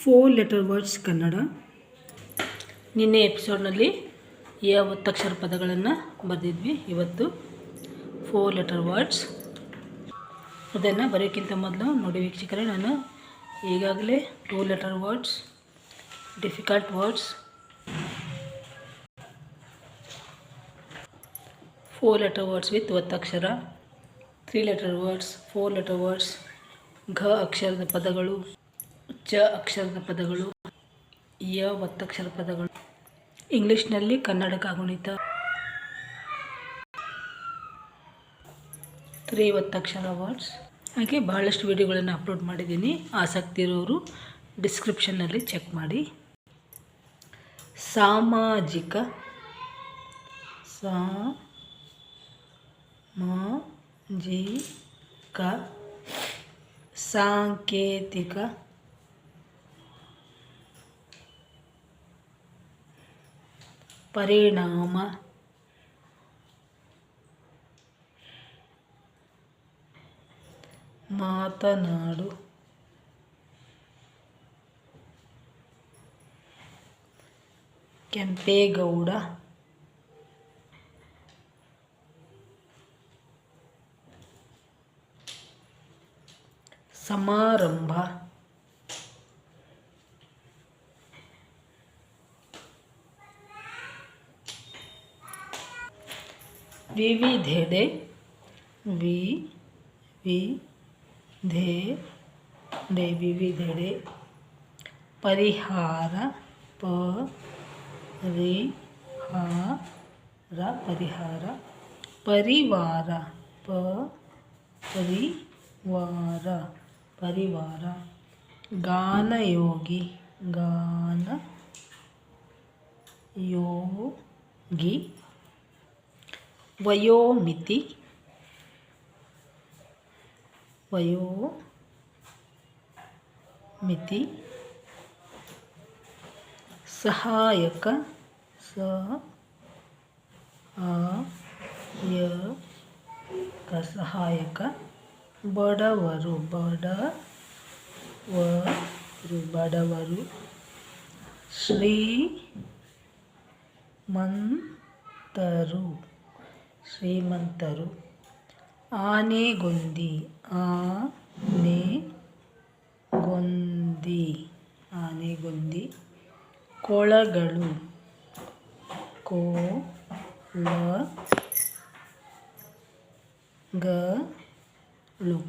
4 letter words Kannada. ನಿನ್ನೆ ಎಪಿಸೋಡ್ನಲ್ಲಿ ಒತ್ತಕ್ಷರ ಪದಗಳನ್ನು ಬರೆದಿದ್ವಿ. ಇವತ್ತು 4 letter words. ಅದನ್ನು ಬರೆಯೋಕ್ಕಿಂತ ಮೊದಲು ನೋಡಿ ವೀಕ್ಷಕರೇ, ನಾನು ಈಗಾಗಲೇ 2 letter words, difficult words, 4 letter words with ಒತ್ತಕ್ಷರ, 3 letter words, 4 letter words, ಘ ಅಕ್ಷರದ ಪದಗಳು, ಚ ಅಕ್ಷರದ ಪದಗಳು, ಒತ್ತಕ್ಷರ ಪದಗಳು, ಇಂಗ್ಲೀಷ್ನಲ್ಲಿ ಕನ್ನಡ ಕಾಗುಣಿತ, 3 ಒತ್ತಕ್ಷರ ವರ್ಡ್ಸ್. ಹಾಗೆ ಬಹಳಷ್ಟು ವಿಡಿಯೋಗಳನ್ನು ಅಪ್ಲೋಡ್ ಮಾಡಿದ್ದೀನಿ. ಆಸಕ್ತಿ ಇರೋರು ಡಿಸ್ಕ್ರಿಪ್ಷನ್ನಲ್ಲಿ ಚೆಕ್ ಮಾಡಿ. ಸಾಮಾಜಿಕ, ಸಾಮಾಜಿಕ, ಸಾಂಕೇತಿಕ, ಪರಿಣಾಮ, ಮಾತನಾಡು, ಕೆಂಪೇಗೌಡ, ಸಮಾರಂಭ, ವಿವಿಧೆಡೆ, ವಿವಿಧೆಡೆ, ಪರಿಹಾರ, ಪರಿಹಾರ, ಪರಿವಾರ, ಪರಿವಾರ, ಗಾನಯೋಗಿ, ಗಾನಯೋಗಿ, ವಯೋಮಿತಿ, ವಯೋಮಿತಿ, ಸಹಾಯಕ, ಸಹಾಯಕ, ಬಡವರು, ಬಡವರು, ಶ್ರೀಮಂತರು, ಆನೆಗೊಂದಿ, ಆನೆಗೊಂದಿ, ಕೊಳಗಳು,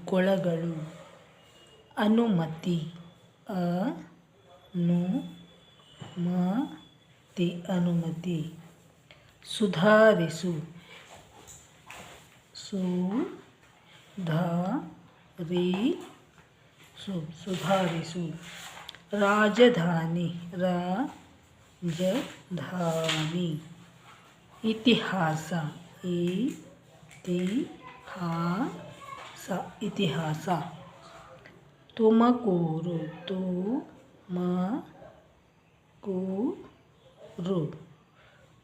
ಕೊಳಗಳು, ಅನುಮತಿ, ಅನುಮತಿ, ಸುಧಾರಿಸು, ಸುಧಾರಿಸು, ರಾಜಧಾನಿ, ರಾಜಧಾನಿ, ಇತಿಹಾಸ, ಇತಿಹಾಸ, ತುಮಕೂರು,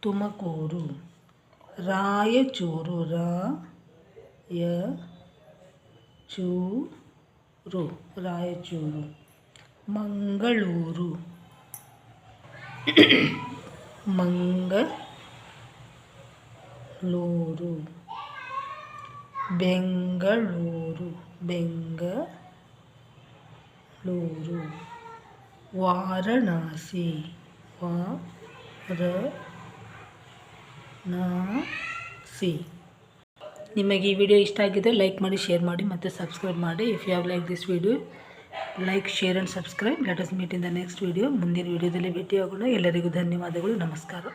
ತುಮಕೂರು, ರಾಯಚೂರು, ರಾಯಚೂರು, ಮಂಗಳೂರು, ಮಂಗಳೂರು, ಬೆಂಗಳೂರು, ವಾರಣಾಸಿ, ನಿಮಗೆ ಈ ವಿಡಿಯೋ ಇಷ್ಟ ಆಗಿದ್ದರೆ ಲೈಕ್ ಮಾಡಿ, ಶೇರ್ ಮಾಡಿ ಮತ್ತು ಸಬ್ಸ್ಕ್ರೈಬ್ ಮಾಡಿ. If you have like this video, like, share and subscribe. Let us meet in the next video. ಮುಂದಿನ ವಿಡಿಯೋದಲ್ಲಿ ಭೇಟಿಯಾಗೋಣ. ಎಲ್ಲರಿಗೂ ಧನ್ಯವಾದಗಳು. ನಮಸ್ಕಾರ.